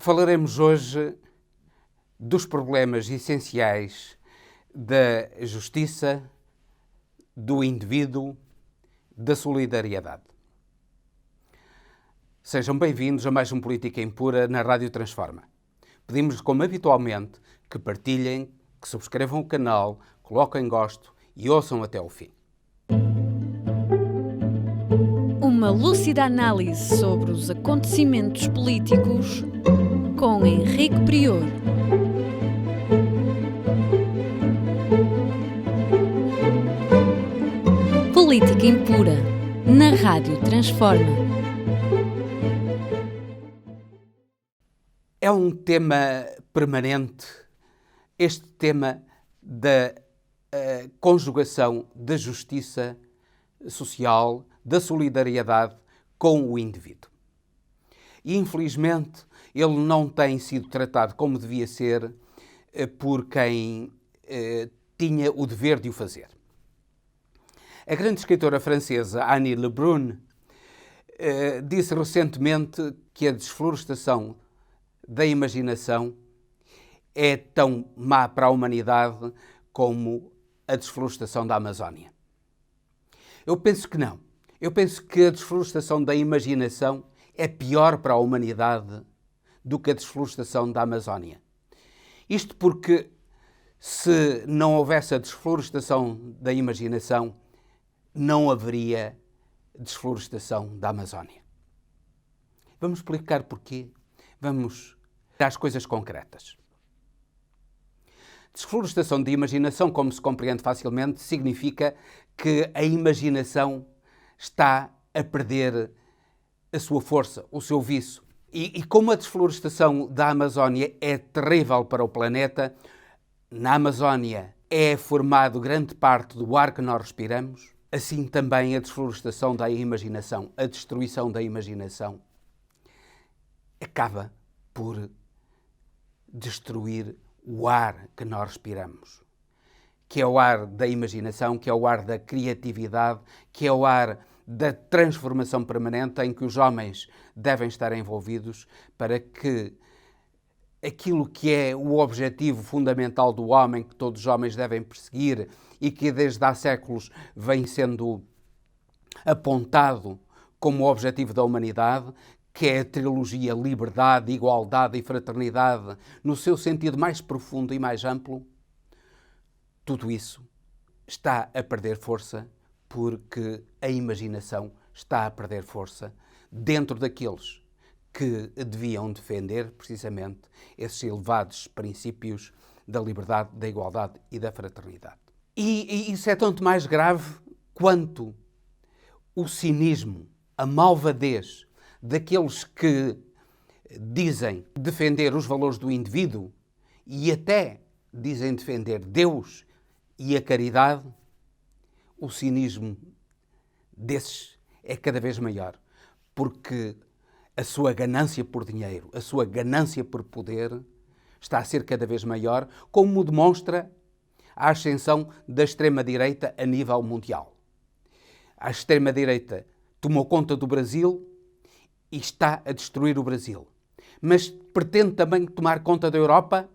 Falaremos hoje dos problemas essenciais da justiça, do indivíduo, da solidariedade. Sejam bem-vindos a mais um Política Impura na Rádio Transforma. Pedimos-lhes, como habitualmente, que partilhem, que subscrevam o canal, coloquem gosto e ouçam até ao fim. Uma lúcida análise sobre os acontecimentos políticos com Henrique Prior. Política Impura na Rádio Transforma. É um tema permanente, este tema da conjugação da justiça social, da solidariedade com o indivíduo. E, infelizmente, ele não tem sido tratado como devia ser por quem tinha o dever de o fazer. A grande escritora francesa Annie Lebrun disse recentemente que a desflorestação da imaginação é tão má para a humanidade como a desflorestação da Amazónia. Eu penso que não. Eu penso que a desflorestação da imaginação é pior para a humanidade do que a desflorestação da Amazónia. Isto porque, se não houvesse a desflorestação da imaginação, não haveria desflorestação da Amazónia. Vamos explicar porquê. Vamos às coisas concretas. Desflorestação de imaginação, como se compreende facilmente, significa que a imaginação está a perder a sua força, o seu vício. E como a desflorestação da Amazónia é terrível para o planeta, na Amazónia é formado grande parte do ar que nós respiramos, assim também a desflorestação da imaginação, a destruição da imaginação, acaba por destruir o ar que nós respiramos, que é o ar da imaginação, que é o ar da criatividade, que é o ar da transformação permanente em que os homens devem estar envolvidos para que aquilo que é o objetivo fundamental do homem, que todos os homens devem perseguir e que desde há séculos vem sendo apontado como o objetivo da humanidade, que é a trilogia liberdade, igualdade e fraternidade, no seu sentido mais profundo e mais amplo, tudo isso está a perder força porque a imaginação está a perder força dentro daqueles que deviam defender precisamente esses elevados princípios da liberdade, da igualdade e da fraternidade. E isso é tanto mais grave quanto o cinismo, a malvadez daqueles que dizem defender os valores do indivíduo e até dizem defender Deus e a caridade, o cinismo desses é cada vez maior, porque a sua ganância por dinheiro, a sua ganância por poder está a ser cada vez maior, como demonstra a ascensão da extrema-direita a nível mundial. A extrema-direita tomou conta do Brasil e está a destruir o Brasil. Mas pretende também tomar conta da Europa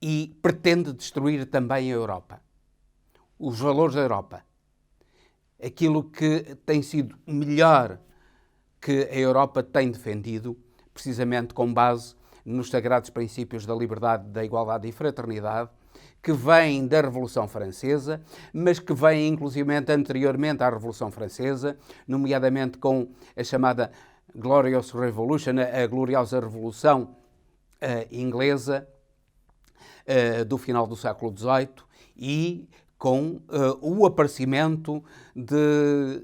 e pretende destruir também a Europa. Os valores da Europa. Aquilo que tem sido melhor que a Europa tem defendido, precisamente com base nos sagrados princípios da liberdade, da igualdade e fraternidade, que vêm da Revolução Francesa, mas que vêm inclusivamente anteriormente à Revolução Francesa, nomeadamente com a chamada Glorious Revolution, a gloriosa Revolução inglesa do final do século XVIII, e com o aparecimento de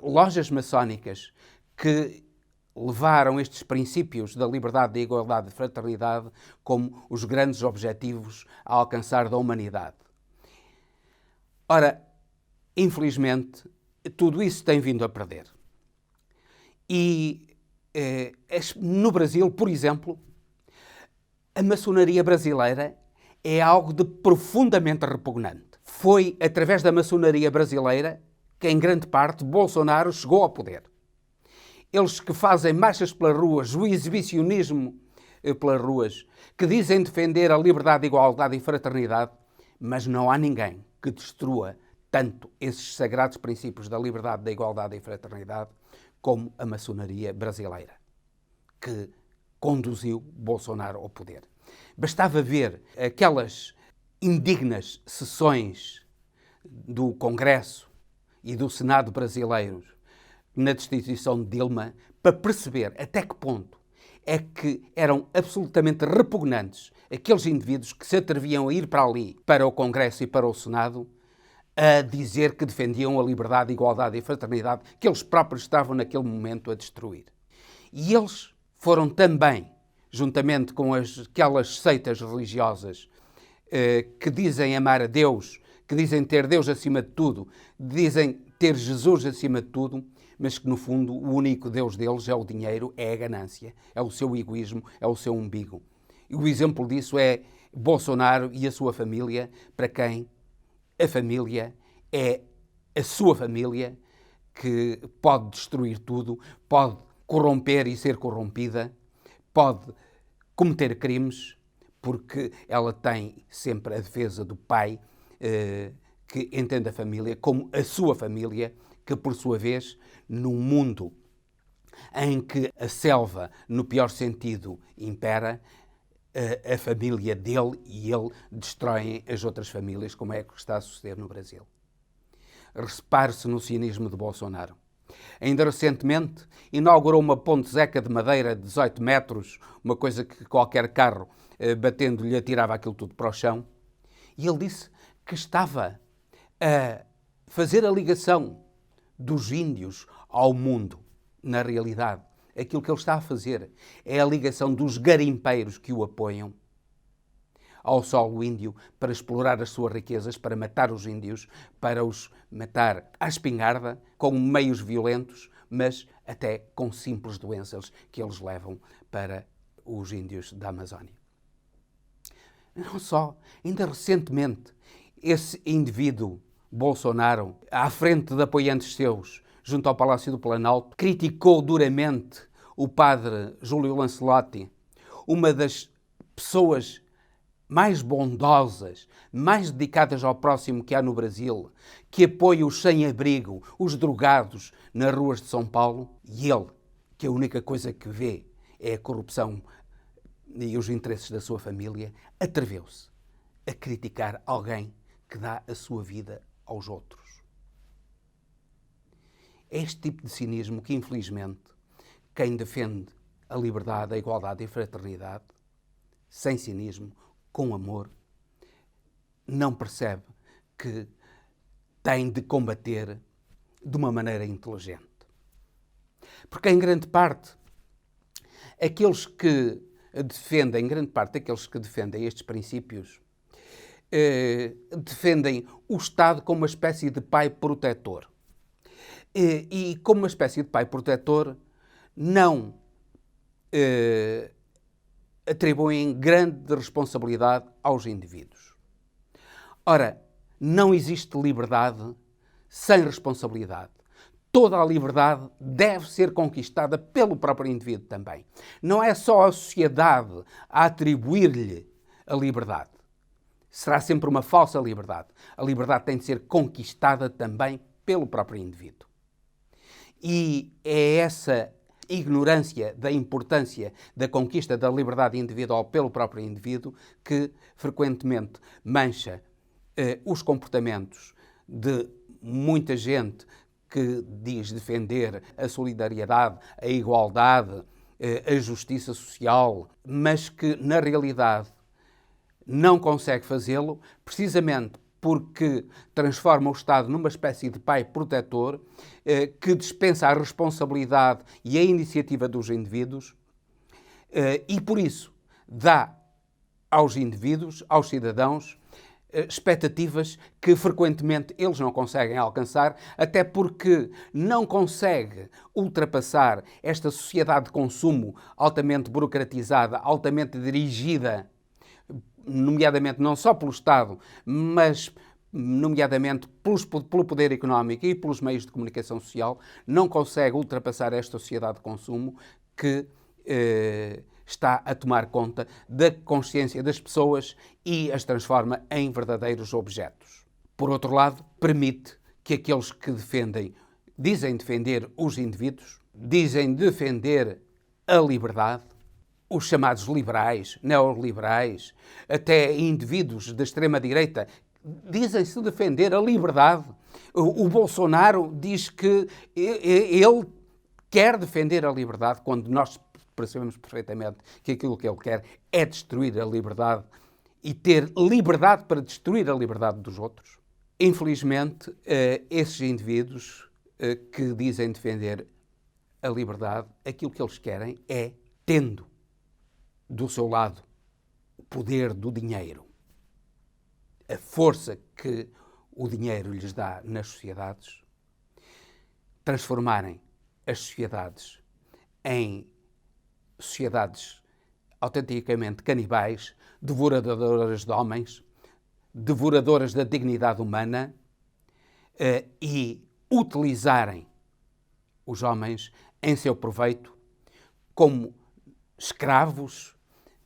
lojas maçónicas que levaram estes princípios da liberdade, da igualdade e da fraternidade como os grandes objetivos a alcançar da humanidade. Ora, infelizmente, tudo isso tem vindo a perder. E no Brasil, por exemplo, a maçonaria brasileira é algo de profundamente repugnante. Foi através da maçonaria brasileira que, em grande parte, Bolsonaro chegou ao poder. eles que fazem marchas pelas ruas, o exibicionismo pelas ruas, que dizem defender a liberdade, igualdade e fraternidade, mas não há ninguém que destrua tanto esses sagrados princípios da liberdade, da igualdade e fraternidade como a maçonaria brasileira, que conduziu Bolsonaro ao poder. Bastava ver aquelas indignas sessões do Congresso e do Senado brasileiros na destituição de Dilma para perceber até que ponto é que eram absolutamente repugnantes aqueles indivíduos que se atreviam a ir para ali, para o Congresso e para o Senado, a dizer que defendiam a liberdade, a igualdade e a fraternidade que eles próprios estavam naquele momento a destruir. E eles foram também, juntamente com aquelas seitas religiosas que dizem amar a Deus, que dizem ter Deus acima de tudo, dizem ter Jesus acima de tudo, mas que no fundo o único Deus deles é o dinheiro, é a ganância, é o seu egoísmo, é o seu umbigo. E o exemplo disso é Bolsonaro e a sua família, para quem a família é a sua família, que pode destruir tudo, pode corromper e ser corrompida, pode cometer crimes, porque ela tem sempre a defesa do pai, que entende a família como a sua família, que por sua vez, num mundo em que a selva, no pior sentido, impera, a família dele e ele destroem as outras famílias, como é que está a suceder no Brasil. Repare-se no cinismo de Bolsonaro. Ainda recentemente inaugurou uma ponte Zeca de madeira de 18 metros, uma coisa que qualquer carro batendo-lhe atirava aquilo tudo para o chão, e ele disse que estava a fazer a ligação dos índios ao mundo. Na realidade, aquilo que ele está a fazer é a ligação dos garimpeiros que o apoiam ao solo índio para explorar as suas riquezas, para matar os índios, para os matar à espingarda, com meios violentos, mas até com simples doenças que eles levam para os índios da Amazónia. Não só, ainda recentemente, esse indivíduo, Bolsonaro, à frente de apoiantes seus, junto ao Palácio do Planalto, criticou duramente o padre Júlio Lancelotti, uma das pessoas mais bondosas, mais dedicadas ao próximo que há no Brasil, que apoia os sem-abrigo, os drogados nas ruas de São Paulo, e ele, que a única coisa que vê é a corrupção e os interesses da sua família, atreveu-se a criticar alguém que dá a sua vida aos outros. É este tipo de cinismo que, infelizmente, quem defende a liberdade, a igualdade e a fraternidade, sem cinismo, com amor, não percebe que tem de combater de uma maneira inteligente. Porque, em grande parte, aqueles que defendem estes princípios, defendem o Estado como uma espécie de pai protetor. E como uma espécie de pai protetor, não atribuem grande responsabilidade aos indivíduos. Ora, não existe liberdade sem responsabilidade. Toda a liberdade deve ser conquistada pelo próprio indivíduo também. Não é só a sociedade a atribuir-lhe a liberdade. Será sempre uma falsa liberdade. A liberdade tem de ser conquistada também pelo próprio indivíduo. E é essa ignorância da importância da conquista da liberdade individual pelo próprio indivíduo que frequentemente mancha os comportamentos de muita gente que diz defender a solidariedade, a igualdade, a justiça social, mas que na realidade não consegue fazê-lo precisamente porque transforma o Estado numa espécie de pai protetor que dispensa a responsabilidade e a iniciativa dos indivíduos e, por isso, dá aos indivíduos, aos cidadãos, expectativas que frequentemente eles não conseguem alcançar, até porque não consegue ultrapassar esta sociedade de consumo altamente burocratizada, altamente dirigida, nomeadamente não só pelo Estado, mas nomeadamente pelo poder económico e pelos meios de comunicação social, não consegue ultrapassar esta sociedade de consumo que está a tomar conta da consciência das pessoas e as transforma em verdadeiros objetos. Por outro lado, permite que aqueles que dizem defender os indivíduos, dizem defender a liberdade, os chamados liberais, neoliberais, até indivíduos da extrema-direita, dizem-se defender a liberdade. O Bolsonaro diz que ele quer defender a liberdade, quando nós percebemos perfeitamente que aquilo que ele quer é destruir a liberdade e ter liberdade para destruir a liberdade dos outros. Infelizmente, esses indivíduos que dizem defender a liberdade, aquilo que eles querem é, tendo do seu lado o poder do dinheiro, a força que o dinheiro lhes dá nas sociedades, transformarem as sociedades em sociedades autenticamente canibais, devoradoras de homens, devoradoras da dignidade humana e utilizarem os homens em seu proveito como escravos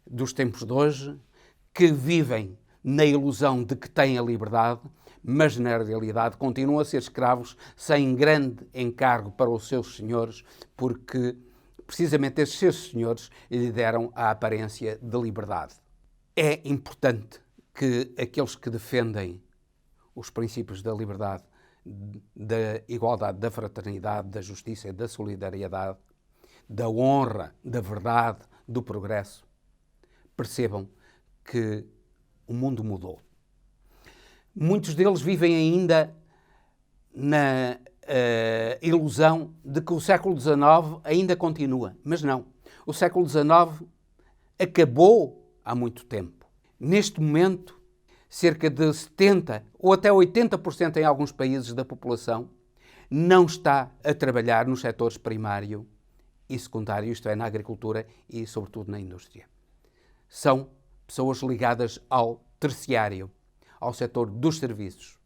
dos tempos de hoje, que vivem na ilusão de que têm a liberdade, mas na realidade continuam a ser escravos sem grande encargo para os seus senhores, porque precisamente esses seus senhores lhe deram a aparência de liberdade. É importante que aqueles que defendem os princípios da liberdade, da igualdade, da fraternidade, da justiça e da solidariedade, da honra, da verdade, do progresso, percebam que o mundo mudou. Muitos deles vivem ainda na ilusão de que o século XIX ainda continua, mas não. O século XIX acabou há muito tempo. Neste momento, cerca de 70% ou até 80% em alguns países da população não está a trabalhar nos setores primário e secundário, isto é, na agricultura e, sobretudo, na indústria. São pessoas ligadas ao terciário, ao setor dos serviços.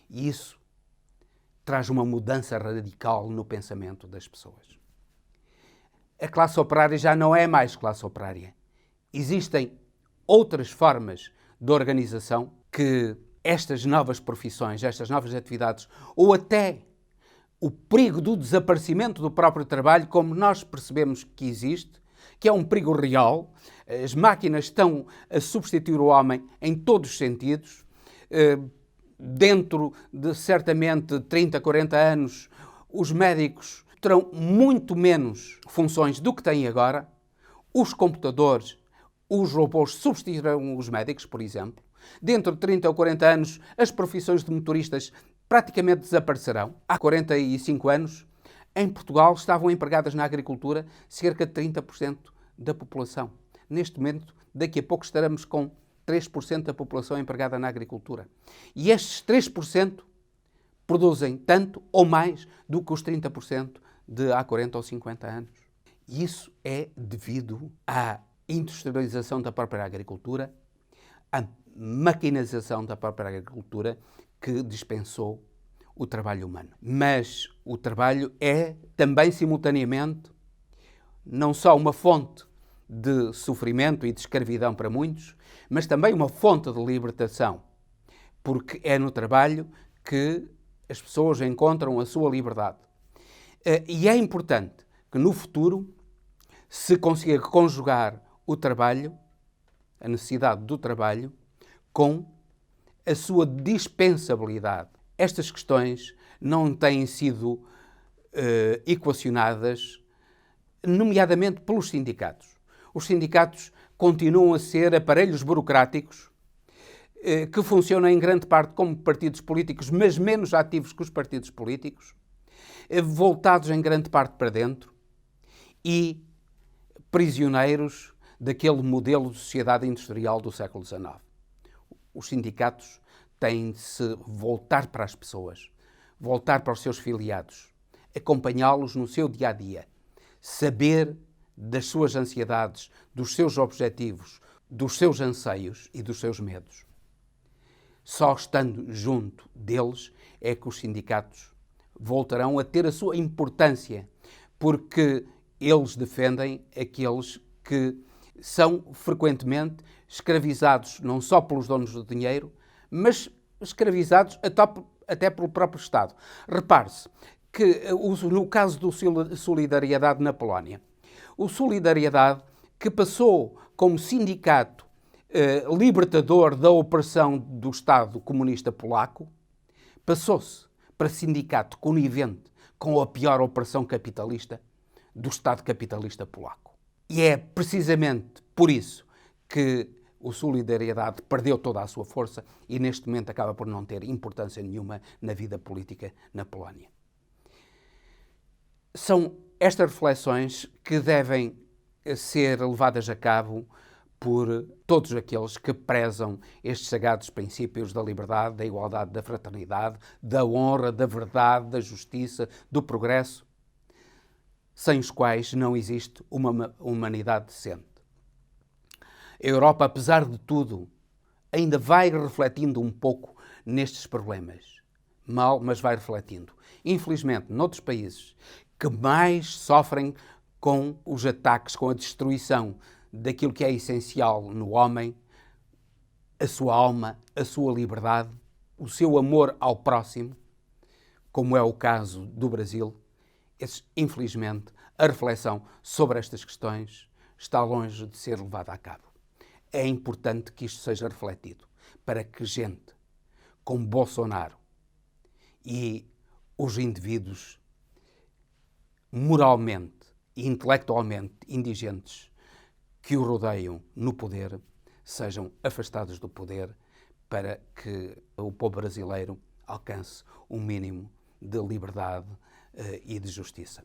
E isso traz uma mudança radical no pensamento das pessoas. A classe operária já não é mais classe operária. Existem outras formas de organização que estas novas profissões, estas novas atividades, ou até o perigo do desaparecimento do próprio trabalho, como nós percebemos que existe, que é um perigo real. As máquinas estão a substituir o homem em todos os sentidos. Dentro de, certamente, 30, 40 anos, os médicos terão muito menos funções do que têm agora. Os computadores, os robôs substituirão os médicos, por exemplo. Dentro de 30 ou 40 anos, as profissões de motoristas praticamente desaparecerão. Há 45 anos, em Portugal, estavam empregadas na agricultura cerca de 30% da população. Neste momento, daqui a pouco estaremos com 3% da população empregada na agricultura. E estes 3% produzem tanto ou mais do que os 30% de há 40 ou 50 anos. E isso é devido à industrialização da própria agricultura, à maquinização da própria agricultura, que dispensou o trabalho humano. Mas o trabalho é também, simultaneamente, não só uma fonte de sofrimento e de escravidão para muitos, mas também uma fonte de libertação, porque é no trabalho que as pessoas encontram a sua liberdade. E é importante que no futuro se consiga conjugar o trabalho, a necessidade do trabalho, com a sua dispensabilidade. Estas questões não têm sido equacionadas, nomeadamente pelos sindicatos. Os sindicatos continuam a ser aparelhos burocráticos que funcionam em grande parte como partidos políticos, mas menos ativos que os partidos políticos, voltados em grande parte para dentro e prisioneiros daquele modelo de sociedade industrial do século XIX. Os sindicatos têm de se voltar para as pessoas, voltar para os seus filiados, acompanhá-los no seu dia-a-dia, saber das suas ansiedades, dos seus objetivos, dos seus anseios e dos seus medos. Só estando junto deles é que os sindicatos voltarão a ter a sua importância, porque eles defendem aqueles que são frequentemente escravizados não só pelos donos do dinheiro, mas escravizados até pelo próprio Estado. Repare-se que no caso do Solidariedade na Polónia, o Solidariedade, que passou como sindicato libertador da opressão do Estado comunista polaco, passou-se para sindicato conivente com a pior opressão capitalista do Estado capitalista polaco. E é precisamente por isso que o Solidariedade perdeu toda a sua força e neste momento acaba por não ter importância nenhuma na vida política na Polónia. São estas reflexões que devem ser levadas a cabo por todos aqueles que prezam estes sagrados princípios da liberdade, da igualdade, da fraternidade, da honra, da verdade, da justiça, do progresso, sem os quais não existe uma humanidade decente. A Europa, apesar de tudo, ainda vai refletindo um pouco nestes problemas. Mal, mas vai refletindo. Infelizmente, noutros países que mais sofrem com os ataques, com a destruição daquilo que é essencial no homem, a sua alma, a sua liberdade, o seu amor ao próximo, como é o caso do Brasil, infelizmente, a reflexão sobre estas questões está longe de ser levada a cabo. É importante que isto seja refletido para que gente como Bolsonaro e os indivíduos moralmente e intelectualmente indigentes que o rodeiam no poder sejam afastados do poder para que o povo brasileiro alcance um mínimo de liberdade e de justiça.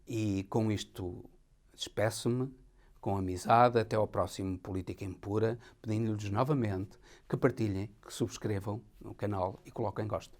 E com isto despeço-me com amizade até ao próximo Política Impura, pedindo-lhes novamente que partilhem, que subscrevam o canal e coloquem gosto.